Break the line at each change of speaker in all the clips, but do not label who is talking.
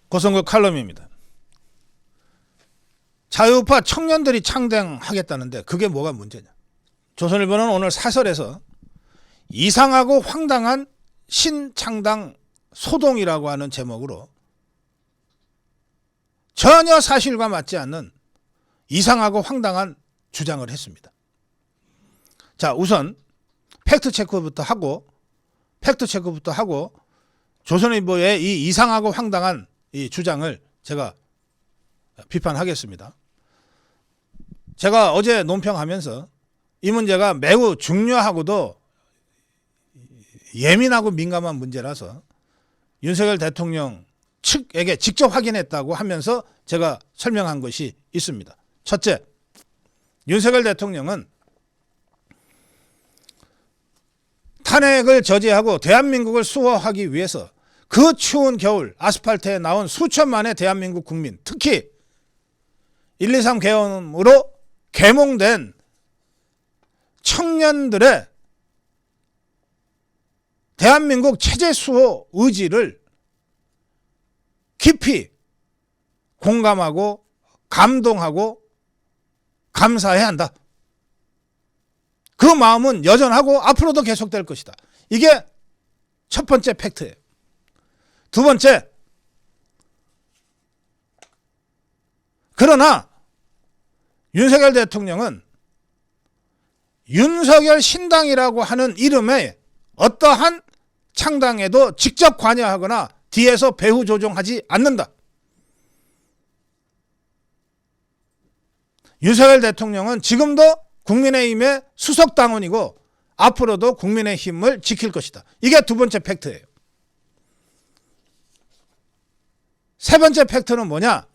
고성급 칼럼입니다. 자유우파 청년들이 창당하겠다는데 그게 뭐가 문제냐. 조선일보는 오늘 사설에서 이상하고 황당한 신창당 소동이라고 하는 제목으로 전혀 사실과 맞지 않는 이상하고 황당한 주장을 했습니다. 자, 우선 팩트체크부터 하고 조선일보의 이 이상하고 황당한 이 주장을 제가 비판하겠습니다. 제가 어제 논평하면서 이 문제가 매우 중요하고도 예민하고 민감한 문제라서 윤석열 대통령 측에게 직접 확인했다고 하면서 제가 설명한 것이 있습니다. 첫째, 윤석열 대통령은 탄핵을 저지하고 대한민국을 수호하기 위해서 그 추운 겨울 아스팔트에 나온 수천만의 대한민국 국민, 특히 123 계엄으로 계몽된 청년들의 대한민국 체제 수호 의지를 깊이 공감하고 감동하고 감사해야 한다. 그 마음은 여전하고 앞으로도 계속될 것이다. 이게 첫 번째 팩트예요. 두 번째, 그러나 윤석열 대통령은 윤석열 신당이라고 하는 이름에 어떠한 창당에도 직접 관여하거나 뒤에서 배후 조종하지 않는다. 윤석열 대통령은 지금도 국민의힘의 수석당원이고 앞으로도 국민의힘을 지킬 것이다. 이게 두 번째 팩트예요. 세 번째 팩트는 뭐냐?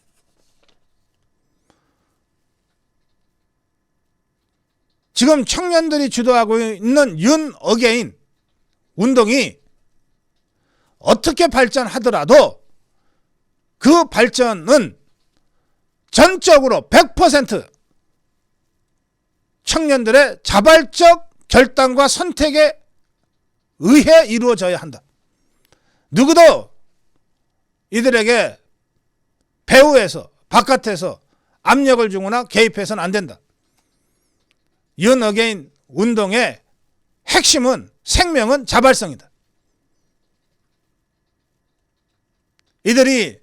지금 청년들이 주도하고 있는 윤 어게인 운동이 어떻게 발전하더라도 그 발전은 전적으로 100% 청년들의 자발적 결단과 선택에 의해 이루어져야 한다. 누구도 이들에게 배후에서 바깥에서 압력을 주거나 개입해서는 안 된다. 윤 어게인 운동의 핵심은 생명은 자발성이다. 이들이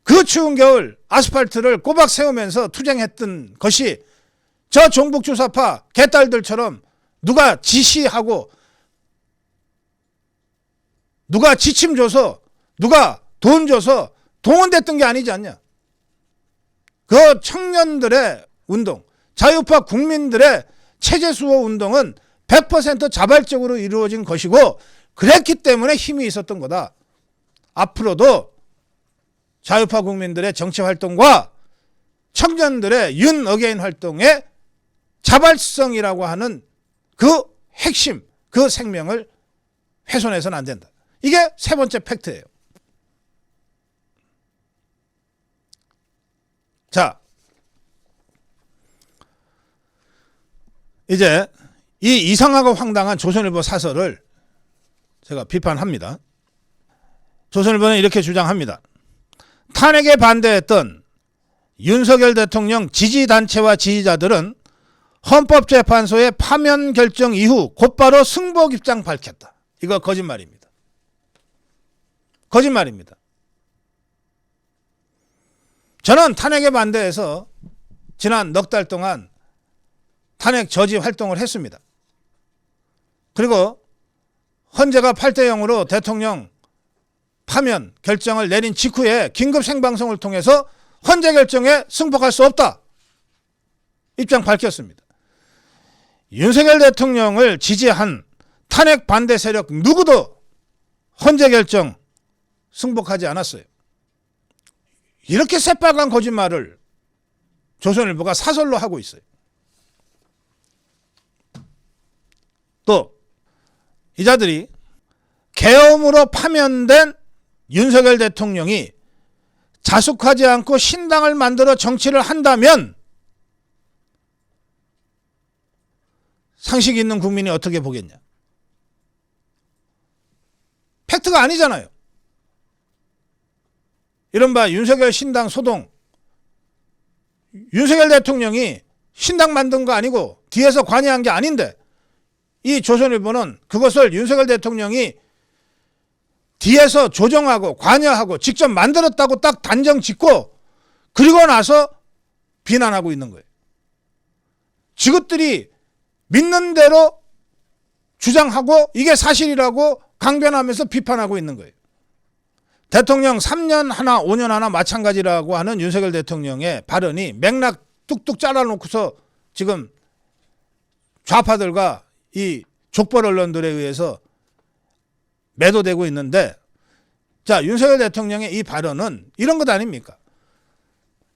그 추운 겨울 아스팔트를 꼬박 세우면서 투쟁했던 것이 저 종북주사파 개딸들처럼 누가 지시하고 누가 지침 줘서 누가 돈 줘서 동원됐던 게 아니지 않냐. 그 청년들의 운동, 자유파 국민들의 체제 수호 운동은 100% 자발적으로 이루어진 것이고 그랬기 때문에 힘이 있었던 거다. 앞으로도 자유파 국민들의 정치 활동과 청년들의 윤 어게인 활동의 자발성이라고 하는 그 핵심, 그 생명을 훼손해서는 안 된다. 이게 세 번째 팩트예요. 자, 이제 이 이상하고 황당한 조선일보 사설을 제가 비판합니다. 조선일보는 이렇게 주장합니다. 탄핵에 반대했던 윤석열 대통령 지지단체와 지지자들은 헌법재판소의 파면 결정 이후 곧바로 승복 입장 밝혔다. 이거 거짓말입니다. 거짓말입니다. 저는 탄핵에 반대해서 지난 넉 달 동안 탄핵 저지 활동을 했습니다. 그리고 헌재가 8대0으로 대통령 파면 결정을 내린 직후에 긴급 생방송을 통해서 헌재 결정에 승복할 수 없다. 입장 밝혔습니다. 윤석열 대통령을 지지한 탄핵 반대 세력 누구도 헌재 결정 승복하지 않았어요. 이렇게 새빨간 거짓말을 조선일보가 사설로 하고 있어요. 또 이자들이 계엄으로 파면된 윤석열 대통령이 자숙하지 않고 신당을 만들어 정치를 한다면 상식 있는 국민이 어떻게 보겠냐. 팩트가 아니잖아요. 이른바 윤석열 신당 소동, 윤석열 대통령이 신당 만든 거 아니고 뒤에서 관여한 게 아닌데 이 조선일보는 그것을 윤석열 대통령이 뒤에서 조정하고 관여하고 직접 만들었다고 딱 단정 짓고 그리고 나서 비난하고 있는 거예요. 지것들이 믿는 대로 주장하고 이게 사실이라고 강변하면서 비판하고 있는 거예요. 대통령 3년 하나 5년 하나 마찬가지라고 하는 윤석열 대통령의 발언이 맥락 뚝뚝 잘라놓고서 지금 좌파들과 이 족벌 언론들에 의해서 매도되고 있는데, 자, 윤석열 대통령의 이 발언은 이런 것 아닙니까?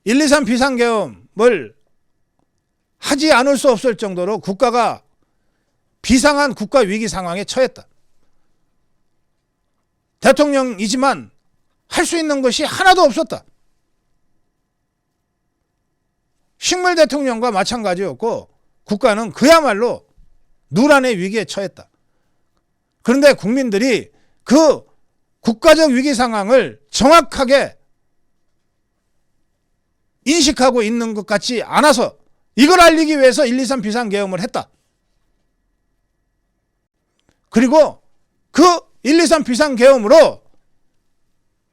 123 비상계엄을 하지 않을 수 없을 정도로 국가가 비상한 국가 위기 상황에 처했다. 대통령이지만 할 수 있는 것이 하나도 없었다. 식물 대통령과 마찬가지였고 국가는 그야말로 누란의 위기에 처했다. 그런데 국민들이 그 국가적 위기 상황을 정확하게 인식하고 있는 것 같지 않아서 이걸 알리기 위해서 123 비상계엄을 했다. 그리고 그 123 비상계엄으로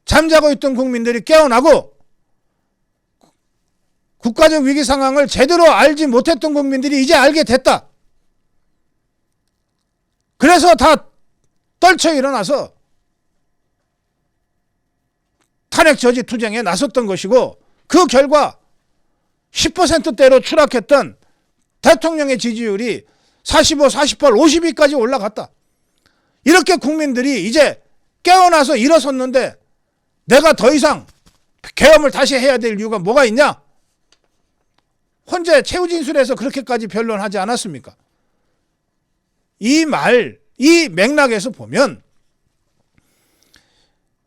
잠자고 있던 국민들이 깨어나고 국가적 위기 상황을 제대로 알지 못했던 국민들이 이제 알게 됐다. 그래서 다 떨쳐 일어나서 탄핵 저지 투쟁에 나섰던 것이고 그 결과 10%대로 추락했던 대통령의 지지율이 45, 48, 52까지 올라갔다. 이렇게 국민들이 이제 깨어나서 일어섰는데 내가 더 이상 계엄을 다시 해야 될 이유가 뭐가 있냐? 헌재 최후진술에서 그렇게까지 변론하지 않았습니까? 이 맥락에서 보면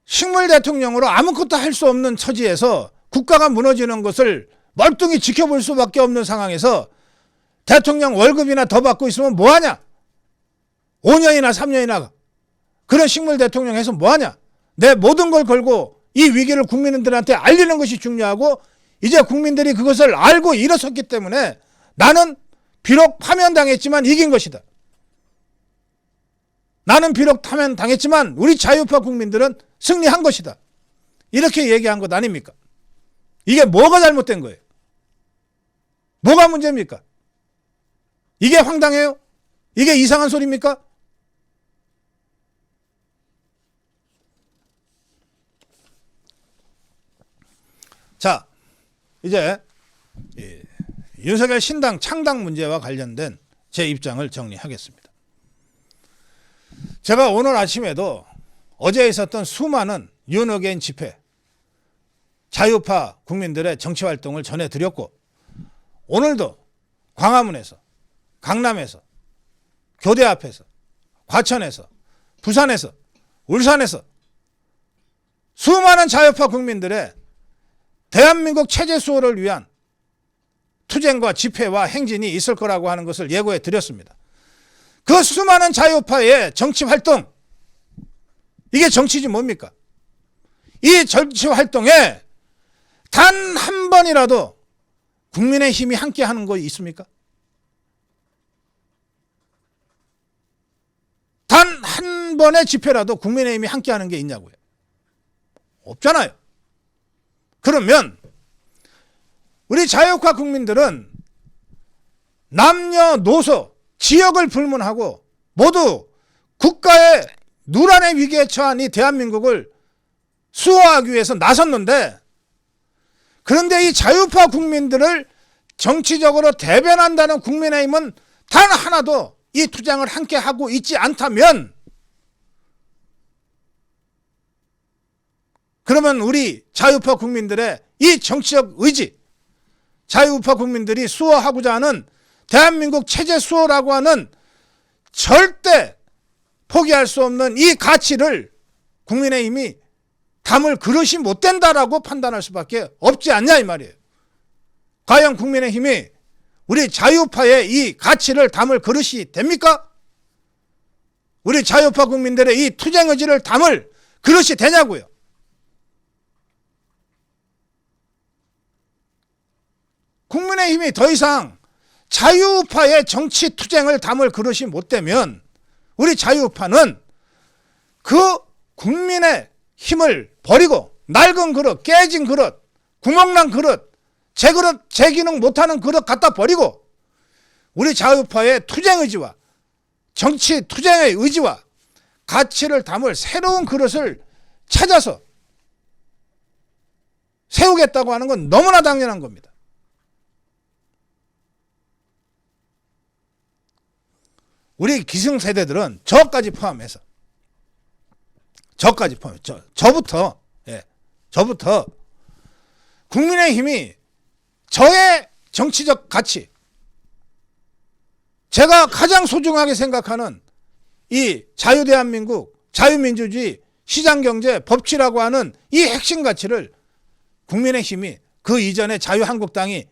식물 대통령으로 아무것도 할 수 없는 처지에서 국가가 무너지는 것을 멀뚱히 지켜볼 수밖에 없는 상황에서 대통령 월급이나 더 받고 있으면 뭐하냐? 5년이나 3년이나 그런 식물 대통령 해서 뭐하냐? 내 모든 걸 걸고 이 위기를 국민들한테 알리는 것이 중요하고 이제 국민들이 그것을 알고 일어섰기 때문에 나는 비록 파면당했지만 이긴 것이다. 나는 비록 파면당했지만 우리 자유파 국민들은 승리한 것이다. 이렇게 얘기한 것 아닙니까? 이게 뭐가 잘못된 거예요? 뭐가 문제입니까? 이게 황당해요? 이게 이상한 소리입니까? 자, 이제 윤석열 신당 창당 문제와 관련된 제 입장을 정리하겠습니다. 제가 오늘 아침에도 어제 있었던 수많은 윤어게인 집회, 자유파 국민들의 정치활동을 전해드렸고 오늘도 광화문에서, 강남에서, 교대 앞에서, 과천에서, 부산에서, 울산에서 수많은 자유파 국민들의 대한민국 체제 수호를 위한 투쟁과 집회와 행진이 있을 거라고 하는 것을 예고해 드렸습니다. 그 수많은 자유파의 정치활동, 이게 정치지 뭡니까? 이 정치활동에 단 한 번이라도 국민의힘이 함께하는 거 있습니까? 단 한 번의 집회라도 국민의힘이 함께하는 게 있냐고요? 없잖아요. 그러면 우리 자유파 국민들은 남녀노소, 지역을 불문하고 모두 국가의 누란의 위기에 처한 이 대한민국을 수호하기 위해서 나섰는데, 그런데 이 자유파 국민들을 정치적으로 대변한다는 국민의힘은 단 하나도 이 투쟁을 함께 하고 있지 않다면, 그러면 우리 자유파 국민들의 이 정치적 의지, 자유파 국민들이 수호하고자 하는 대한민국 체제 수호라고 하는 절대 포기할 수 없는 이 가치를 국민의힘이 담을 그릇이 못 된다라고 판단할 수밖에 없지 않냐 이 말이에요. 과연 국민의힘이 우리 자유파의 이 가치를 담을 그릇이 됩니까? 우리 자유파 국민들의 이 투쟁 의지를 담을 그릇이 되냐고요. 국민의힘이 더 이상 자유우파의 정치 투쟁을 담을 그릇이 못 되면 우리 자유우파는 그 국민의 힘을 버리고 낡은 그릇, 깨진 그릇, 구멍난 그릇, 제 그릇, 제 기능 못하는 그릇 갖다 버리고 우리 자유우파의 투쟁 의지와 정치 투쟁의 의지와 가치를 담을 새로운 그릇을 찾아서 세우겠다고 하는 건 너무나 당연한 겁니다. 우리 기성세대들은 저까지 포함해서 저부터 국민의힘이 저의 정치적 가치, 제가 가장 소중하게 생각하는 이 자유대한민국, 자유민주주의, 시장경제, 법치라고 하는 이 핵심 가치를 국민의힘이 그 이전에 자유한국당이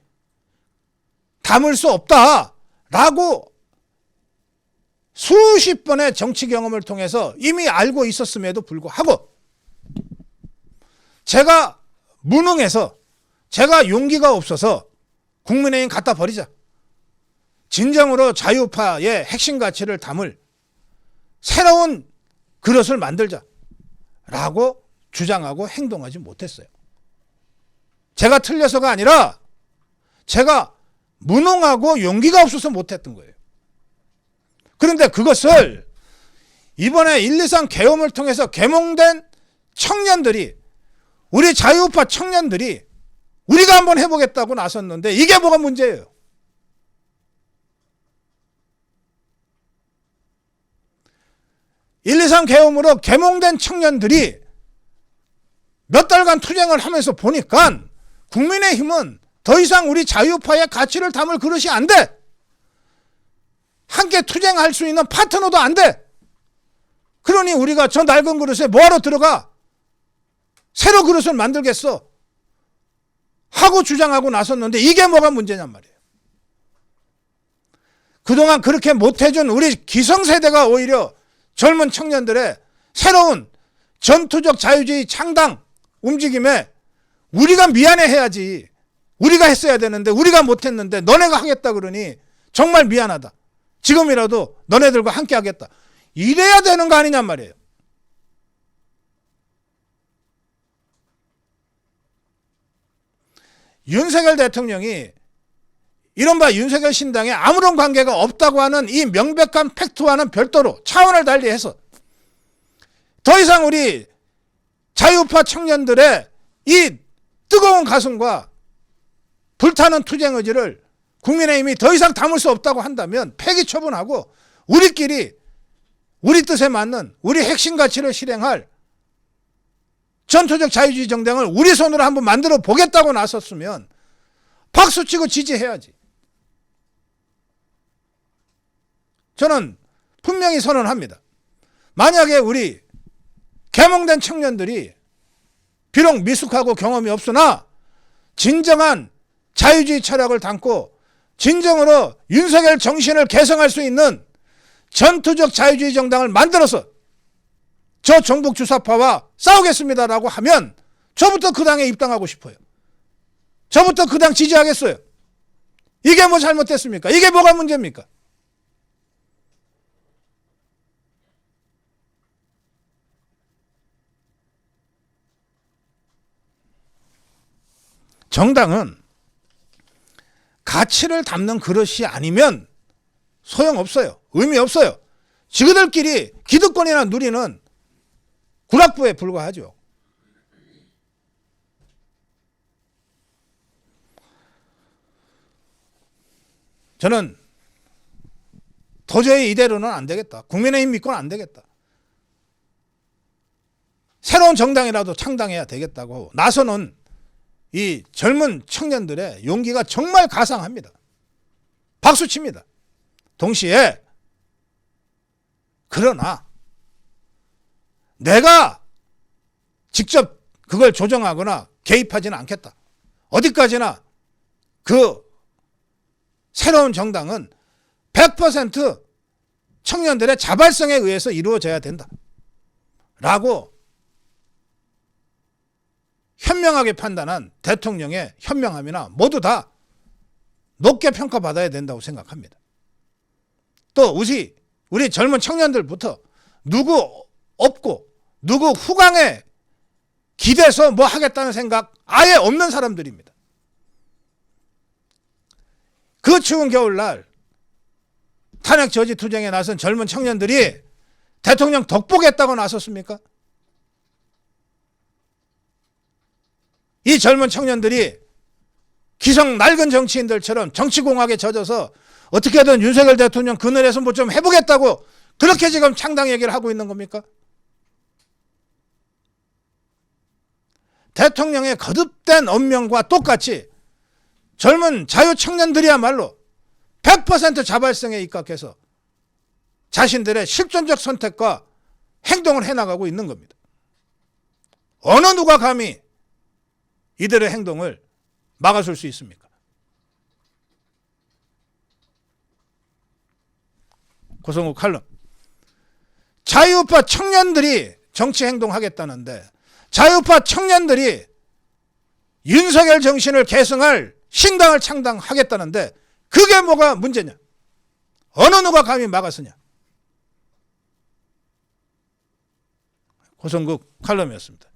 담을 수 없다라고 수십 번의 정치 경험을 통해서 이미 알고 있었음에도 불구하고 제가 무능해서, 제가 용기가 없어서 국민의힘 갖다 버리자, 진정으로 자유파의 핵심 가치를 담을 새로운 그릇을 만들자라고 주장하고 행동하지 못했어요. 제가 틀려서가 아니라 제가 무능하고 용기가 없어서 못했던 거예요. 그런데 그것을 이번에 123 계엄을 통해서 계몽된 청년들이, 우리 자유우파 청년들이 우리가 한번 해보겠다고 나섰는데 이게 뭐가 문제예요? (123) 계엄으로 계몽된 청년들이 몇 달간 투쟁을 하면서 보니까 국민의힘은 더 이상 우리 자유파의 가치를 담을 그릇이 안 돼. 함께 투쟁할 수 있는 파트너도 안 돼. 그러니 우리가 저 낡은 그릇에 뭐하러 들어가? 새로 그릇을 만들겠어 하고 주장하고 나섰는데 이게 뭐가 문제냔 말이에요. 그동안 그렇게 못해준 우리 기성세대가 오히려 젊은 청년들의 새로운 전투적 자유주의 창당 움직임에 우리가 미안해해야지. 우리가 했어야 되는데 우리가 못했는데 너네가 하겠다 그러니 정말 미안하다. 지금이라도 너네들과 함께 하겠다. 이래야 되는 거 아니냔 말이에요. 윤석열 대통령이 이른바 윤석열 신당에 아무런 관계가 없다고 하는 이 명백한 팩트와는 별도로 차원을 달리해서 더 이상 우리 자유파 청년들의 이 뜨거운 가슴과 불타는 투쟁 의지를 국민의힘이 더 이상 담을 수 없다고 한다면 폐기 처분하고 우리끼리 우리 뜻에 맞는 우리 핵심 가치를 실행할 전투적 자유주의 정당을 우리 손으로 한번 만들어 보겠다고 나섰으면 박수치고 지지해야지. 저는 분명히 선언합니다. 만약에 우리 계몽된 청년들이 비록 미숙하고 경험이 없으나 진정한 자유주의 철학을 담고 진정으로 윤석열 정신을 개성할 수 있는 전투적 자유주의 정당을 만들어서 저 종북 주사파와 싸우겠습니다라고 하면 저부터 그 당에 입당하고 싶어요. 저부터 그 당 지지하겠어요. 이게 뭐 잘못됐습니까? 이게 뭐가 문제입니까? 정당은 가치를 담는 그릇이 아니면 소용없어요. 의미 없어요. 지그들끼리 기득권이나 누리는 구락부에 불과하죠. 저는 도저히 이대로는 안 되겠다. 국민의힘 믿고는 안 되겠다. 새로운 정당이라도 창당해야 되겠다고 나서는 이 젊은 청년들의 용기가 정말 가상합니다. 박수칩니다. 동시에 그러나 내가 직접 그걸 조정하거나 개입하지는 않겠다. 어디까지나 그 새로운 정당은 100% 청년들의 자발성에 의해서 이루어져야 된다. 라고 현명하게 판단한 대통령의 현명함이나 모두 다 높게 평가받아야 된다고 생각합니다. 또 우리 젊은 청년들부터 누구 없고 누구 후광에 기대서 뭐 하겠다는 생각 아예 없는 사람들입니다. 그 추운 겨울날 탄핵 저지 투쟁에 나선 젊은 청년들이 대통령 덕보겠다고 나섰습니까? 이 젊은 청년들이 기성 낡은 정치인들처럼 정치공학에 젖어서 어떻게든 윤석열 대통령 그늘에서 뭐 좀 해보겠다고 그렇게 지금 창당 얘기를 하고 있는 겁니까? 대통령의 거듭된 언명과 똑같이 젊은 자유 청년들이야말로 100% 자발성에 입각해서 자신들의 실존적 선택과 행동을 해나가고 있는 겁니다. 어느 누가 감히 이들의 행동을 막아설 수 있습니까? 고성욱 칼럼. 자유파 청년들이 정치 행동하겠다는데 자유파 청년들이 윤석열 정신을 계승할 신당을 창당하겠다는데 그게 뭐가 문제냐? 어느 누가 감히 막았으냐? 고성국 칼럼이었습니다.